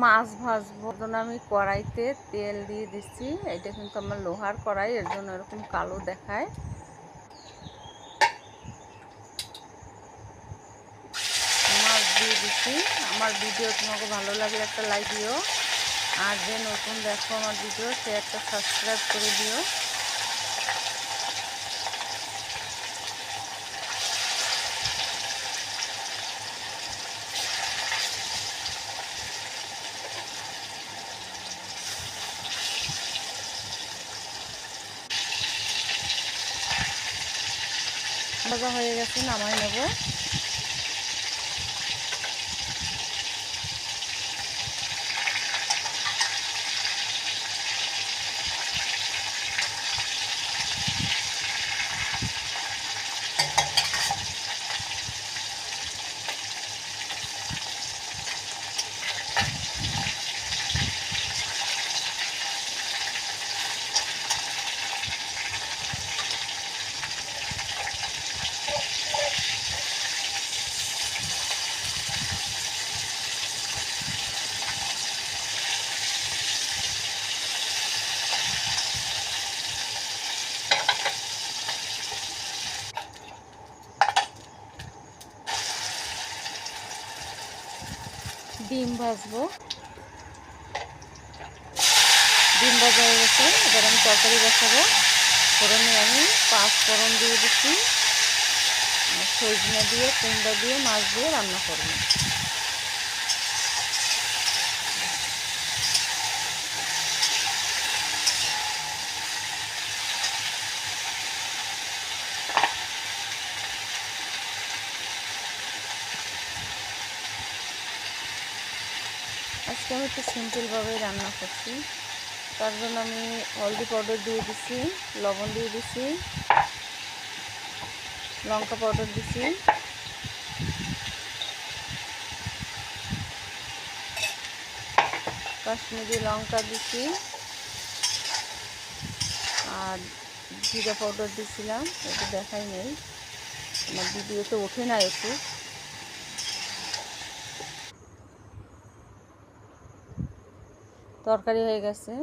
মাছ ভাজবো জন্য আমি কড়াইতে তেল দিয়ে দিচ্ছি। এটা কিন্তু আমার লোহার কড়াই, এর জন্য এরকম কালো দেখায়। মাছ দিয়ে দিচ্ছি। আমার ভিডিও তোমাকে ভালো লাগলে একটা লাইক দিও, আর যে নতুন দেখো আমার ভিডিও সে একটা সাবস্ক্রাইব করে দিও। ভাজা হয়ে গেছে, নামাই নেব। ডিম ভাজবো। ডিম ভাজা হয়ে গেছে, এবার আমি তরকারি বসাবো। ফোড়নে আমি 5 ফোড়ন দিয়ে দিচ্ছি। সজনে দিয়ে, কুমড়া দিয়ে, মাছ দিয়ে রান্না করবো। আজকে আমি একটু সিম্পলভাবে রান্না করছি, তার জন্য আমি হলদি পাউডার দিয়ে দিচ্ছি, লবণ দিয়ে দিচ্ছি, লঙ্কা পাউডার দিচ্ছি, কাশ্মীরি লঙ্কা দিচ্ছি, আর জিরা পাউডার দিচ্ছিলাম, এটা দেখাই নেই, আমার ভিডিওতে ওঠে না একটু। তরকারি হয়ে গেছে।